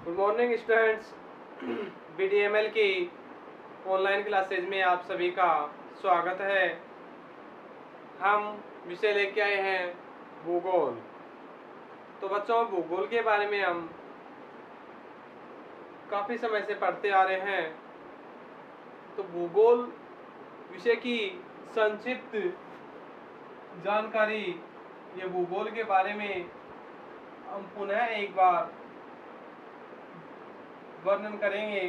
Good morning students. बीडीएमएल की online classes में आप सभी का स्वागत है। हम विषय लेके आए हैं भूगोल। तो बच्चों, भूगोल के बारे में हम काफ़ी समय से पढ़ते आ रहे हैं। तो भूगोल विषय की संक्षिप्त जानकारी, ये भूगोल के बारे में हम पुनः एक बार वर्णन करेंगे।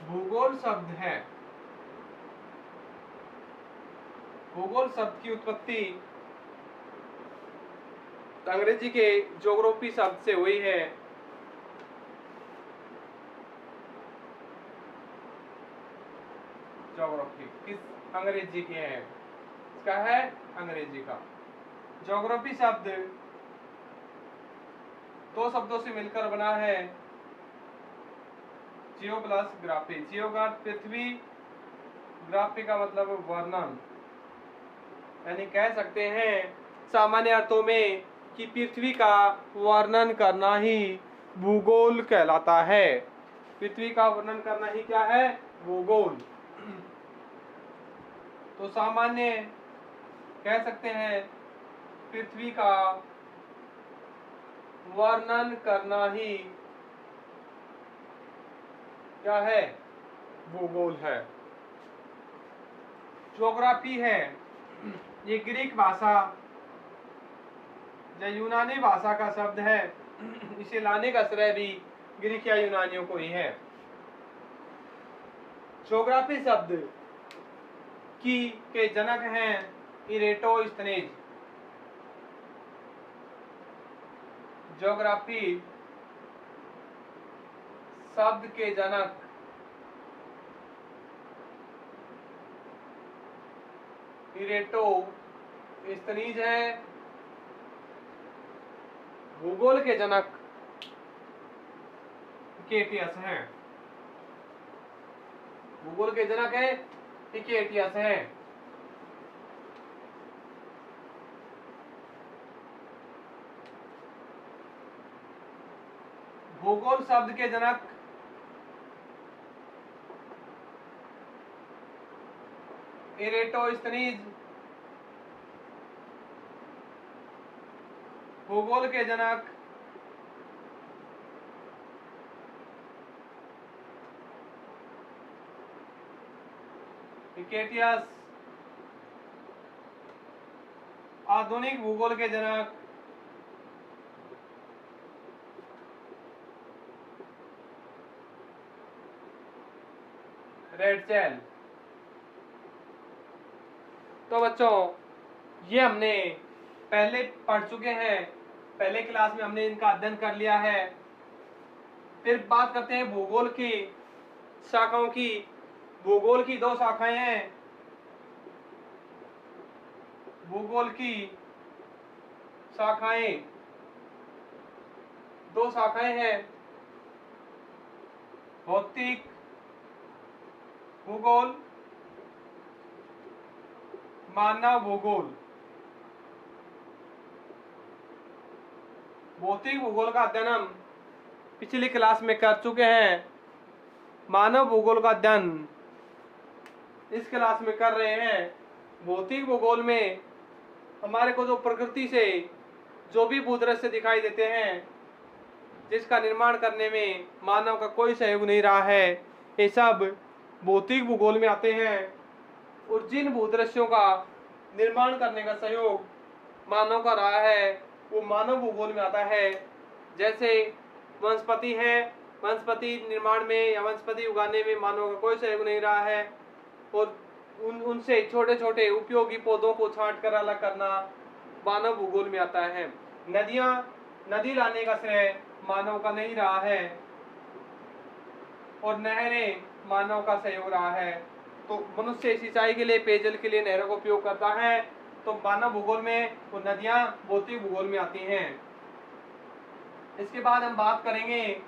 भूगोल शब्द है, भूगोल शब्द की उत्पत्ति अंग्रेजी के ज्योग्राफी शब्द से हुई है। ज्योग्राफी किस अंग्रेजी के है? इसका है अंग्रेजी का। ज्योग्राफी शब्द दो शब्दों से मिलकर बना है, जियो प्लस ग्राफी। जियो का पृथ्वी, ग्राफी का मतलब वर्णन, यानी कह सकते हैं सामान्य अर्थों में कि पृथ्वी का वर्णन करना ही भूगोल कहलाता है। पृथ्वी का वर्णन करना ही क्या है? भूगोल। तो सामान्य कह सकते हैं पृथ्वी का वर्णन करना ही क्या है? भूगोल है। ज्योग्राफी है, ये ग्रीक भाषा या यूनानी भाषा का शब्द है। इसे लाने का श्रेय भी ग्रीक या यूनानियों को ही है। ज्योग्राफी शब्द की के जनक हैं इरेटोस्थनीज। ज्योग्राफी शब्द के जनक इरेटोस्थनीज है। भूगोल के जनक हिकेटियस हैं। भूगोल के जनक है हिकेटियस हैं। भूगोल शब्द के जनक इरेटोस्थनीज। भूगोल के जनक हिकेटियस। आधुनिक भूगोल के जनक रेडचेल। तो बच्चों, ये हमने पहले पढ़ चुके हैं, पहले क्लास में हमने इनका अध्ययन कर लिया है। फिर बात करते हैं भूगोल की शाखाओं की। भूगोल की दो शाखाएं हैं। भूगोल की शाखाएं, दो शाखाएं हैं, भौतिक भूगोल, मानव भूगोल। भौतिक भूगोल का अध्ययन हम पिछली क्लास में कर चुके हैं। मानव भूगोल का अध्ययन इस क्लास में कर रहे हैं। भौतिक भूगोल में हमारे को जो प्रकृति से जो भी भूदृश्य दिखाई देते हैं, जिसका निर्माण करने में मानव का कोई सहयोग नहीं रहा है, ये सब भौतिक भूगोल में आते हैं। और जिन भूदृश्यों का निर्माण करने का सहयोग मानव का रहा है, वो मानव भूगोल में आता है। जैसे वनस्पति है, वनस्पति निर्माण में या वनस्पति उगाने में मानव का कोई सहयोग नहीं रहा है, और उनसे छोटे छोटे उपयोगी पौधों को छांट कर अलग करना मानव भूगोल में आता है। नदी लाने का श्रेय मानव का नहीं रहा है, और नहरें मानव का सहयोग रहा है। तो मनुष्य सिंचाई के लिए, पेयजल के लिए नहरों का उपयोग करता है। तो मानव भूगोल में वो नदियां भौतिक भूगोल में आती हैं। इसके बाद हम बात करेंगे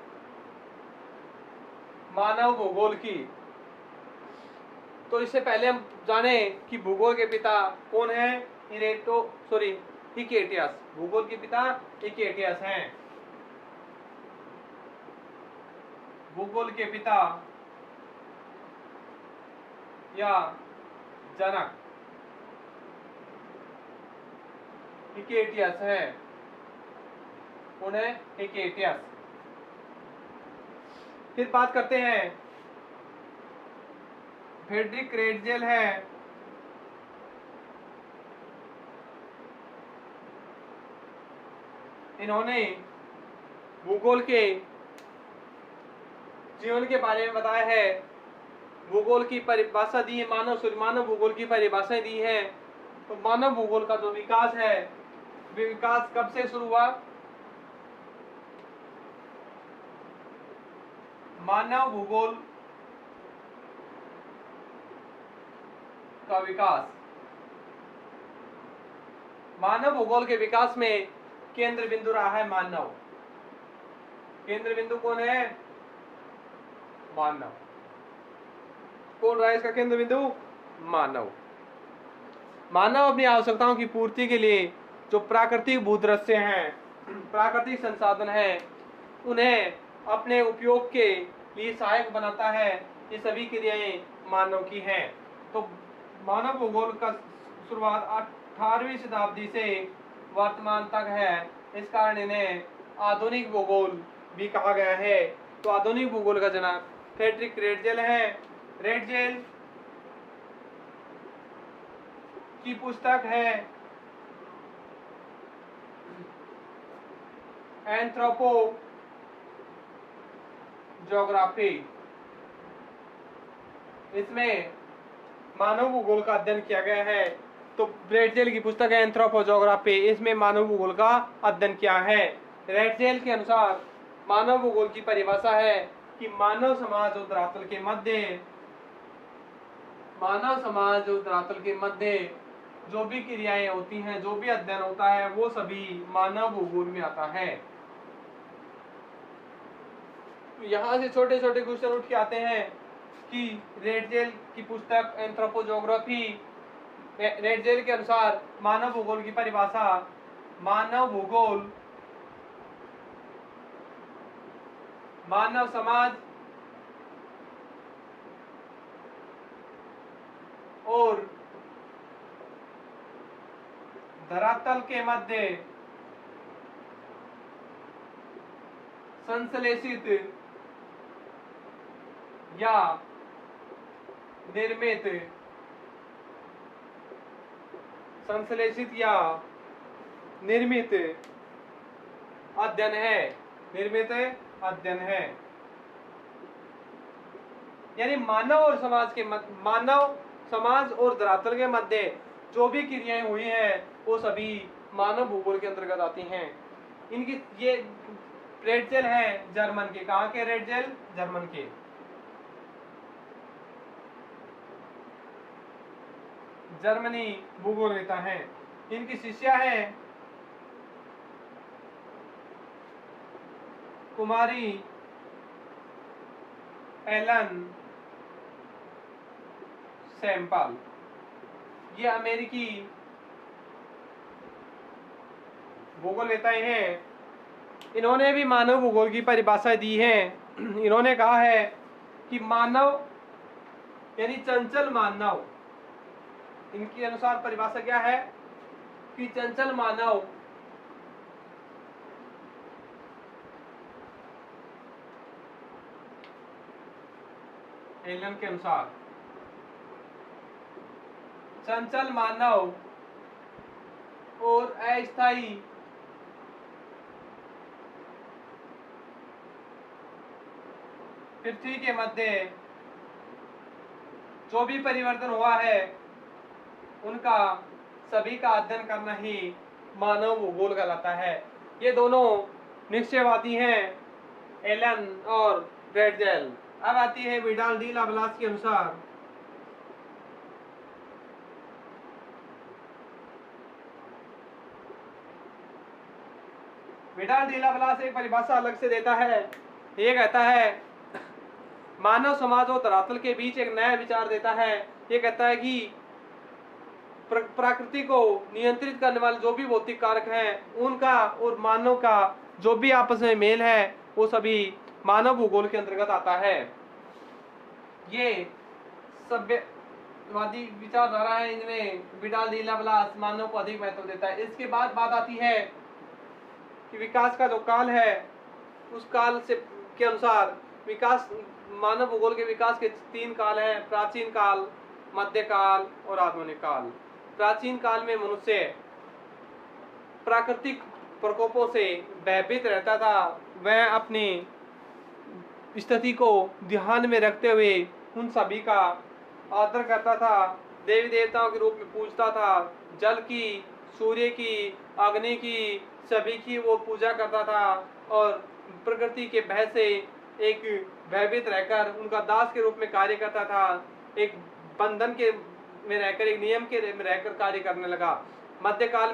मानव भूगोल की। तो इससे पहले हम जाने कि भूगोल के पिता कौन है। हिकेटियस। भूगोल के पिता हिकेटियस हैं। भूगोल के पिता या जनक हिकेटियस है। कौन है? हिकेटियस। फिर बात करते हैं, फ्रेडरिक रेटजेल है। इन्होंने भूगोल के जीवन के बारे में बताया है। भूगोल की परिभाषा दी है, मानव भूगोल की परिभाषा दी है। तो मानव भूगोल का जो विकास है, विकास कब से शुरू हुआ? मानव भूगोल का विकास, मानव भूगोल के विकास में केंद्र बिंदु रहा है मानव। केंद्र बिंदु कौन है? मानव। कौन रहा है इसका केंद्र बिंदु? मानव। मानव अपनी आवश्यकताओं की पूर्ति के लिए जो प्राकृतिक भूदृश्य हैं, प्राकृतिक संसाधन हैं, उन्हें अपने उपयोग के लिए सहायक बनाता है। ये सभी क्रियाएं मानव की हैं। तो मानव भूगोल का शुरुआत 18वीं शताब्दी से वर्तमान तक है। इस कारण इन्हें आधुनिक भूगोल भी कहा गया है। तो आधुनिक भूगोल का जनक फ्रेडरिक रेटजेल है। रेटजेल की पुस्तक है एंथ्रोपो ज्योग्राफी। इसमें मानव भूगोल का अध्ययन किया गया है। तो रेटजेल की पुस्तक है एंथ्रोपो ज्योग्राफी, इसमें मानव भूगोल का अध्ययन किया है। रेटजेल के अनुसार मानव भूगोल की परिभाषा है कि मानव समाज और धरातल के मध्य, मानव समाज और धरातल के मध्य जो भी क्रियाएं होती हैं, जो भी अध्ययन होता है, वो सभी मानव भूगोल में आता है। तो यहाँ से छोटे छोटे क्वेश्चन उठ के आते हैं कि रेटजेल की पुस्तक एंथ्रोपो ज्योग्राफी, रेटजेल के अनुसार मानव भूगोल की परिभाषा, मानव भूगोल मानव समाज और धरातल के मध्य संश्लेषित या निर्मित, संश्लेषित या निर्मित अध्ययन है। निर्मित अध्ययन है, यानी मानव और समाज के मानव समाज और धरातल के मध्य जो भी क्रियाएं हुई हैं, वो सभी मानव भूगोल के अंतर्गत आती हैं। इनकी ये रेटजेल है जर्मन के। कहाँ के? रेटजेल जर्मन के। जर्मनी भूगोल नेता है। इनकी शिष्या है कुमारी एलन सैम्पल। ये अमेरिकी भूगोल नेताएं हैं। इन्होंने भी मानव भूगोल की परिभाषा दी है। इन्होंने कहा है कि मानव यानी चंचल मानव, इनके अनुसार परिभाषा क्या है कि चंचल मानव एलन के अनुसार चंचल मानव और अस्थायी पृथ्वी के मध्य जो भी परिवर्तन हुआ है, उनका सभी का अध्ययन करना ही मानव भूगोल कहलाता है। ये दोनों निश्चयवादी हैं, एलन और रेटजेल। अब आती है विडाल डी लाप्लास के अनुसार। विडाल डी लाप्लास एक परिभाषा अलग से देता है। ये कहता है मानव समाज और धरातल के बीच एक नया विचार देता है ये कहता है कि प्रकृति को नियंत्रित करने वाले जो भी भौतिक कारक हैं उनका और मानव का जो भी आपस में मेल है वो सभी मानव भूगोल के अंतर्गत आता है। ये सभ्यवादी विचारधारा है, इनमें विडाल डी लाप्लास मानव को अधिक महत्व देता है। इसके बाद बात आती है कि विकास का जो काल है उस काल से के अनुसार विकास मानव भूगोल के विकास के 3 काल हैं, प्राचीन काल, मध्यकाल और आधुनिक काल। प्राचीन काल में मनुष्य प्राकृतिक प्रकोपों से भयभीत रहता था। वह अपनी स्थिति को ध्यान में रखते हुए उन सभी का आदर करता था, देवी देवताओं के रूप में पूजता था। जल की, सूर्य की, अग्नि की, सभी की वो पूजा करता था और प्रकृति के भय से एक भयभीत रहकर उनका दास के रूप में कार्य करता था। एक बंधन के में रहकर, एक नियम के में रहकर कार्य करने लगा। मध्यकाल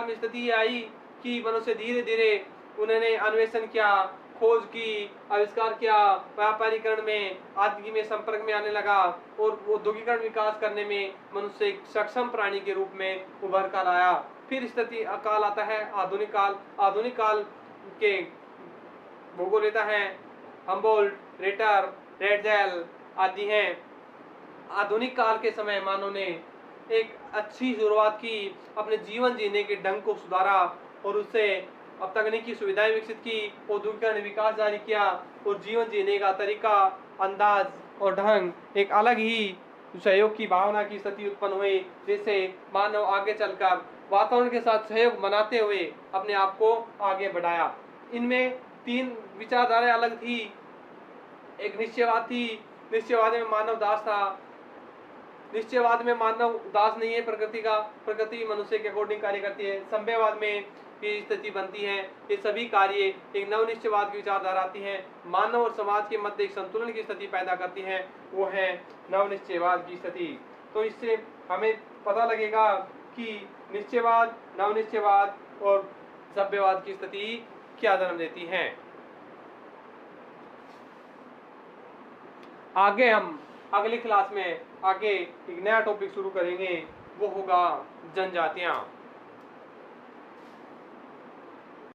में स्थिति आई कि मनुष्य धीरे धीरे उन्होंने अन्वेषण किया, खोज की, आविष्कार किया, व्यापारीकरण में आदि में संपर्क में आने लगा और औद्योगिकरण विकास करने में मनुष्य एक सक्षम प्राणी के रूप में उभर कर आया। फिर स्थिति काल आता है आधुनिक काल। आधुनिक काल के भूगोलवेता हैं हम्बोल्ट, रिटर, रेडजेल आदि हैं। आधुनिक काल के समय मानव ने एक अच्छी शुरुआत की, अपने जीवन जीने के ढंग को सुधारा और उससे अब तकनीकी सुविधाएं विकसित की, औद्योगिकरण विकास जारी किया और जीवन जीने का तरीका, अंदाज और ढंग एक अलग ही सहयोग की भावना की स्थिति उत्पन्न हुई, जिससे मानव आगे चलकर वातावरण के साथ सहयोग बनाते हुए अपने आप को आगे बढ़ाया। इनमें 3 विचारधाराएं अलग थी। एक निश्चयवाद थी, निश्चयवाद में मानव दास था। निश्चयवाद में मानव दास नहीं है प्रकृति का, प्रकृति मनुष्य के अकॉर्डिंग कार्य करती है। संभववाद में ये स्थिति बनती है। ये सभी कार्य एक नवनिश्चयवाद की विचारधारा आती है, मानव और समाज के मध्य एक संतुलन की स्थिति पैदा करती है, वो है नवनिश्चयवाद की स्थिति। तो इससे हमें पता लगेगा कि निश्चयवाद, नवनिश्चयवाद और सभ्यवाद की स्थिति क्या जन्म देती है। आगे हम अगली क्लास में आगे एक नया टॉपिक शुरू करेंगे, वो होगा जनजातियां।